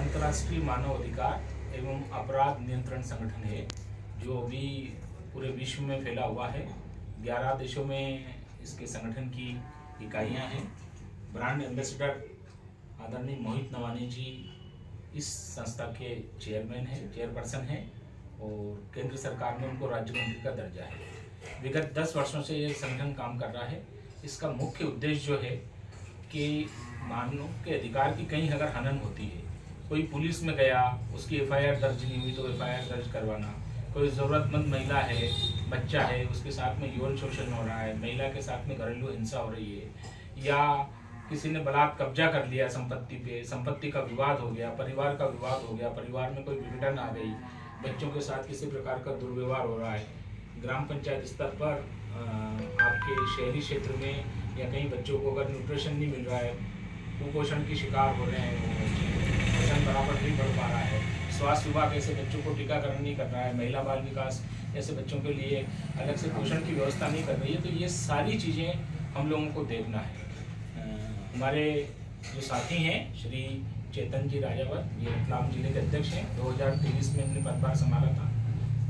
अंतर्राष्ट्रीय मानव अधिकार एवं अपराध नियंत्रण संगठन है, जो अभी पूरे विश्व में फैला हुआ है। 11 देशों में इसके संगठन की इकाइयां हैं। ब्रांड एम्बेसडर आदरणीय मोहित नवानी जी इस संस्था के चेयरपर्सन हैं और केंद्र सरकार ने उनको राज्य मंत्री का दर्जा है। विगत 10 वर्षों से ये संगठन काम कर रहा है। इसका मुख्य उद्देश्य जो है कि मानव के अधिकार की कहीं अगर हनन होती है, कोई पुलिस में गया, उसकी एफआईआर दर्ज नहीं हुई तो एफआईआर दर्ज करवाना, कोई ज़रूरतमंद महिला है, बच्चा है, उसके साथ में यौन शोषण हो रहा है, महिला के साथ में घरेलू हिंसा हो रही है, या किसी ने बलात् कब्जा कर लिया संपत्ति पे, संपत्ति का विवाद हो गया, परिवार का विवाद हो गया, परिवार में कोई विघटन आ गई, बच्चों के साथ किसी प्रकार का दुर्व्यवहार हो रहा है, ग्राम पंचायत स्तर पर आपके शहरी क्षेत्र में या कहीं बच्चों को अगर न्यूट्रिशन नहीं मिल रहा है, कुपोषण की शिकार हो रहे हैं, वजन बराबर नहीं बढ़ पा रहा है, स्वास्थ्य विभाग ऐसे बच्चों को टीकाकरण नहीं कर रहा है, महिला बाल विकास ऐसे बच्चों के लिए अलग से पोषण की व्यवस्था नहीं कर रही है, तो ये सारी चीज़ें हम लोगों को देखना है। हमारे जो साथी हैं श्री चेतन जी राजावत, ये रतलाम जिले के अध्यक्ष हैं। 2023 में इनने पदभार संभाला था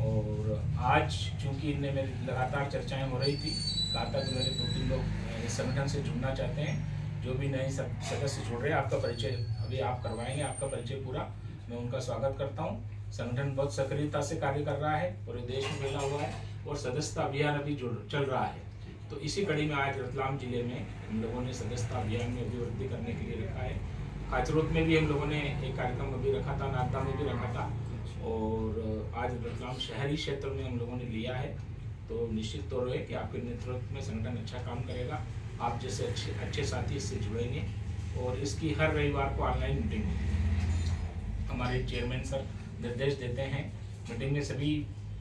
और आज चूँकि इनने मेरी लगातार चर्चाएँ हो रही थी, कहा था कि मेरे 2-3 लोग इस संगठन से जुड़ना चाहते हैं। जो भी नए सदस्य जुड़ रहे हैं, आपका परिचय अभी आप करवाएंगे, आपका परिचय पूरा, मैं उनका स्वागत करता हूं। संगठन बहुत सक्रियता से कार्य कर रहा है, पूरे देश में फैला हुआ है और सदस्यता अभियान अभी चल रहा है। तो इसी कड़ी में आज रतलाम जिले में हम लोगों ने सदस्यता अभियान में अभिवृद्धि करने के लिए रखा है। खाचरोद में भी हम लोगों ने एक कार्यक्रम अभी रखा था, नागदा में भी रखा था और आज रतलाम शहरी क्षेत्र में हम लोगों ने लिया है। तो निश्चित तौर है कि आपके नेतृत्व में संगठन अच्छा काम करेगा। आप जैसे अच्छे साथी इससे जुड़ेंगे और इसकी हर रविवार को ऑनलाइन मीटिंग होती है। हमारे चेयरमैन सर निर्देश देते हैं, मीटिंग में सभी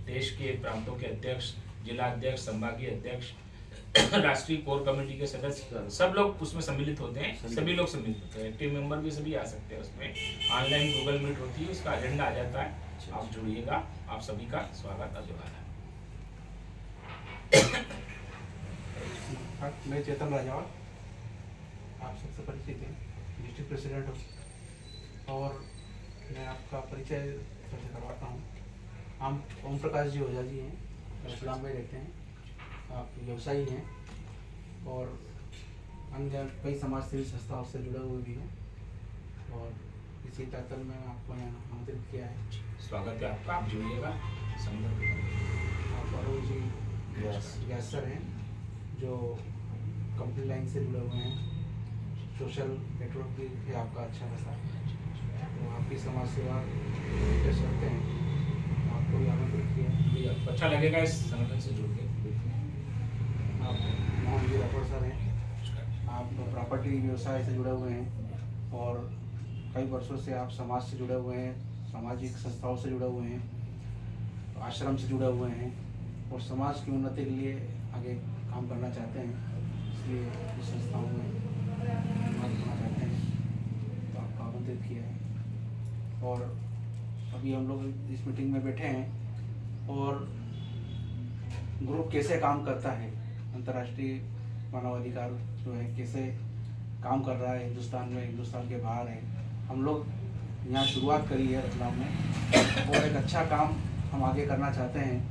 देश के प्रांतों के अध्यक्ष, जिला अध्यक्ष, संभागीय अध्यक्ष, राष्ट्रीय कोर कमेटी के सदस्य, सब लोग उसमें सम्मिलित होते हैं। सभी लोग सम्मिलित होते हैं, टीम मेंबर भी सभी आ सकते हैं। उसमें ऑनलाइन गूगल मीट होती है, उसका एजेंडा आ जाता है। आप जुड़िएगा, आप सभी का स्वागत अभिवादन। मैं चेतन राजावत, आप सबसे परिचित हैं, डिस्ट्रिक्ट प्रेसिडेंट हूँ और मैं आपका परिचय सबसे करवाता हूँ। हम ओम प्रकाश जी ओझा जी हैं, रतलाम में रहते हैं, आप व्यवसायी हैं और अन्य कई समाज सेवी संस्थाओं से जुड़े हुए भी हैं और इसी तातल में आपको यहाँ आमंत्रित किया है। स्वागत है आपका, आप जुड़िएगा। आप अरुण जी गैस सर हैं, जो कंपनी लाइन से जुड़े हुए हैं, सोशल नेटवर्क भी है आपका अच्छा खासा, तो आपकी समाज सेवा करते हैं, आपको भी आमंत्रित किया। आपको अच्छा लगेगा इस संगठन से जुड़ के। आप मोहन जी राठौर सर हैं, आप प्रॉपर्टी व्यवसाय से जुड़े हुए हैं और कई वर्षों से आप समाज से जुड़े हुए हैं, सामाजिक संस्थाओं से जुड़े हुए हैं, आश्रम से जुड़े हुए हैं और समाज की उन्नति के लिए आगे काम करना चाहते हैं, इसलिए इस संस्थाओं में करना चाहते हैं, तो आपको आमंत्रित किया है। और अभी हम लोग इस मीटिंग में बैठे हैं और ग्रुप कैसे काम करता है, अंतर्राष्ट्रीय मानवाधिकार जो है कैसे काम कर रहा है हिंदुस्तान में, हिंदुस्तान के बाहर है। हम लोग यहाँ शुरुआत करी है रतलाम में और एक अच्छा काम हम आगे करना चाहते हैं,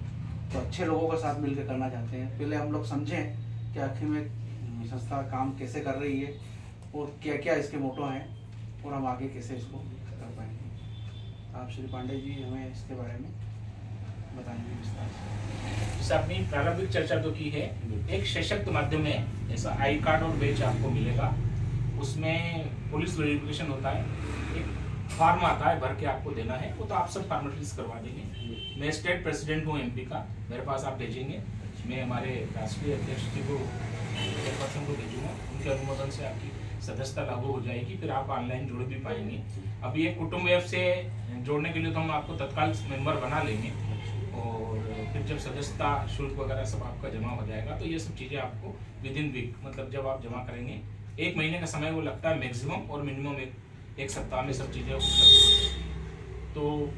तो अच्छे लोगों के साथ मिलकर करना चाहते हैं। पहले हम लोग समझें कि आखिर में संस्था काम कैसे कर रही है और क्या क्या इसके मोटो हैं और हम आगे कैसे इसको कर पाएंगे। आप श्री पांडे जी हमें इसके बारे में बताएंगे विस्तार से। जैसे आपने प्रारंभिक चर्चा तो की है, एक सशक्त माध्यम है, जैसा आई कार्ड और बेच आपको मिलेगा, उसमें पुलिस वेरिफिकेशन होता है, एक फॉर्म आता है भर के आपको देना है, वो तो आप सब फॉर्मेलिटीज करवा देंगे। मैं स्टेट प्रेसिडेंट हूँ एमपी का, मेरे पास आप भेजेंगे, मैं हमारे राष्ट्रीय अध्यक्ष जी को चेयरपर्सन को भेजूंगा, उनके अनुमोदन से आपकी सदस्यता लागू हो जाएगी, फिर आप ऑनलाइन जुड़ भी पाएंगे। अभी एक कुटुंब ऐप से जोड़ने के लिए तो हम आपको तत्काल मेंबर बना लेंगे और फिर जब सदस्यता शुल्क वगैरह सब आपका जमा हो जाएगा तो ये सब चीज़ें आपको विद इन वीक, मतलब जब आप जमा करेंगे 1 महीने का समय वो लगता है मैक्सिमम, और मिनिमम एक सप्ताह में सब चीज़ें उपलब्ध। तो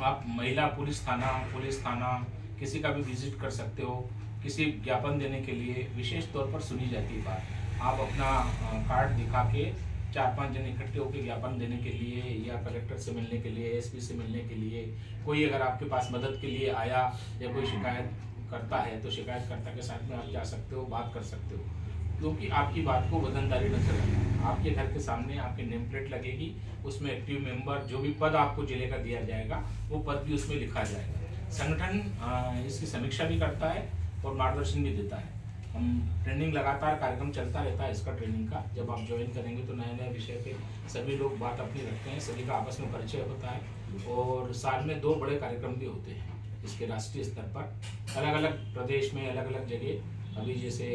आप महिला पुलिस थाना किसी का भी विजिट कर सकते हो। किसी ज्ञापन देने के लिए विशेष तौर पर सुनी जाती है बात, आप अपना कार्ड दिखा के 4-5 जन इकट्ठे होकर ज्ञापन देने के लिए या कलेक्टर से मिलने के लिए, एसपी से मिलने के लिए, कोई अगर आपके पास मदद के लिए आया या कोई शिकायत करता है तो शिकायतकर्ता के साथ में आप जा सकते हो, बात कर सकते हो, क्योंकि आपकी बात को वजनदारी नजर आएगा। आपके घर के सामने आपकी नेम प्लेट लगेगी, उसमें एक्टिव मेंबर जो भी पद आपको जिले का दिया जाएगा वो पद भी उसमें लिखा जाएगा। संगठन इसकी समीक्षा भी करता है और मार्गदर्शन भी देता है। हम ट्रेनिंग लगातार कार्यक्रम चलता रहता है इसका ट्रेनिंग का। जब आप ज्वाइन करेंगे तो नए नए विषय पे सभी लोग बात अपनी रखते हैं, सभी का आपस में परिचय होता है और साल में 2 बड़े कार्यक्रम भी होते हैं इसके राष्ट्रीय स्तर पर, अलग अलग प्रदेश में, अलग अलग जगह। अभी जैसे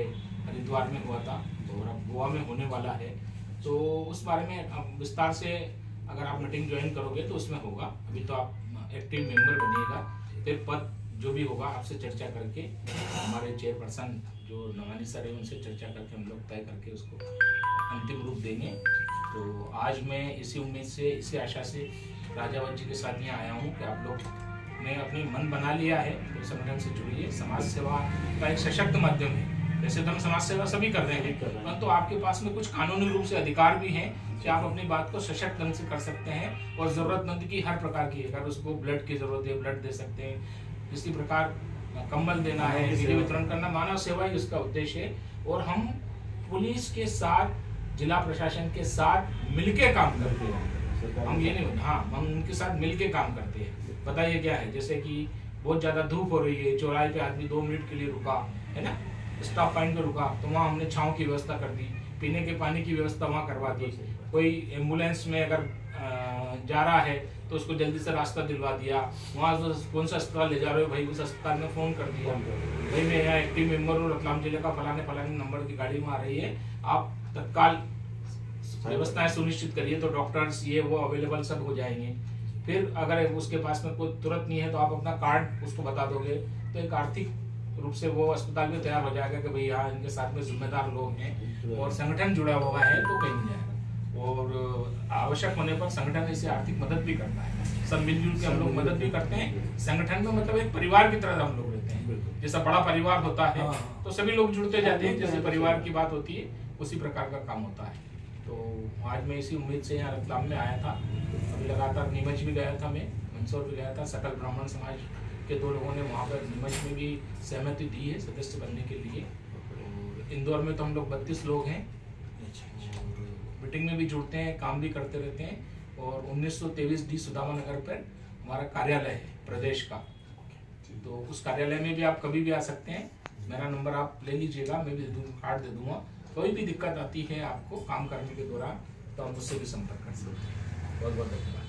हरिद्वार में हुआ था और अब गोवा में होने वाला है, तो उस बारे में अब विस्तार से अगर आप मीटिंग ज्वाइन करोगे तो उसमें होगा। अभी तो आप एक्टिव मेंबर बनिएगा, फिर पद जो भी होगा आपसे चर्चा करके, हमारे चेयरपर्सन जो नवानी सर है उनसे चर्चा करके हम लोग तय करके उसको अंतिम रूप देंगे। तो आज मैं इसी उम्मीद से, इसी आशा से राजावत जी के साथ यहाँ आया हूँ कि आप लोग ने अपनी मन बना लिया है तो संगठन से जुड़िए। समाज सेवा का एक सशक्त माध्यम है। वैसे तो हम समाज सेवा सभी कर रहे हैं, परंतु आपके पास में कुछ कानूनी रूप से अधिकार भी हैं कि आप अपनी बात को सशक्त ढंग से कर सकते हैं और जरूरतमंद की हर प्रकार की, अगर उसको ब्लड की जरूरत है ब्लड दे सकते हैं, किसी प्रकार कंबल देना है, वीर्य वितरण करना, मानव सेवा ही उसका उद्देश्य है। और हम पुलिस के साथ, जिला प्रशासन के साथ मिलके काम करते हैं। हम ये नहीं, हाँ, हम उनके साथ मिलके काम करते हैं। बताइए क्या है, जैसे कि बहुत ज्यादा धूप हो रही है, चौराहे पे आदमी 2 मिनट के लिए रुका है ना, स्टॉप पॉइंट पे रुका तो वहाँ हमने छांव की व्यवस्था कर दी, पीने के पानी की व्यवस्था वहाँ करवा दी। कोई एम्बुलेंस में अगर जा रहा है तो उसको जल्दी से रास्ता दिलवा दिया। वहाँ कौन सा अस्पताल ले जा रहे हो भाई, उस अस्पताल में फ़ोन कर दिया, भाई मैं यहाँ एक्टिव मेंबर हूँ, रतलाम जिले का फलाने नंबर की गाड़ी में आ रही है, आप तत्काल व्यवस्थाएं सुनिश्चित करिए। तो डॉक्टर्स ये वो अवेलेबल सब हो जाएंगे। फिर अगर उसके पास में कोई तुरंत नहीं है तो आप अपना कार्ड उसको बता दोगे तो एक आर्थिक रूप से वो अस्पताल में तैयार हो जाएगा कि भाई यहाँ इनके साथ में जिम्मेदार लोग हैं और संगठन जुड़ा हुआ है तो कहीं नहीं जाएगा। और आवश्यक होने पर संगठन इसे आर्थिक मदद भी करता है। सब मिलजुल के हम लोग मदद भी करते हैं। संगठन में मतलब एक परिवार की तरह हम लोग रहते हैं। जैसा बड़ा परिवार होता है तो सभी लोग जुड़ते जाते हैं, जैसे परिवार की बात होती है उसी प्रकार का काम होता है। तो आज मैं इसी उम्मीद से यहाँ रतलाम में आया था। अभी लगातार नीमच भी गया था, मैं मंदसौर भी गया था। सकल ब्राह्मण समाज के 2 लोगों ने वहाँ पर नीमच में भी सहमति दी है सदस्य बनने के लिए। और इंदौर में तो हम लोग 32 लोग हैं। मीटिंग में भी जुड़ते हैं, काम भी करते रहते हैं। और 1923 डी सुदामा नगर पर हमारा कार्यालय है प्रदेश का, तो उस कार्यालय में भी आप कभी भी आ सकते हैं। मेरा नंबर आप ले लीजिएगा, मैं भी कार्ड दे दूंगा। कोई भी दिक्कत आती है आपको काम करने के दौरान तो आप मुझसे भी संपर्क कर सकते हैं। बहुत बहुत धन्यवाद।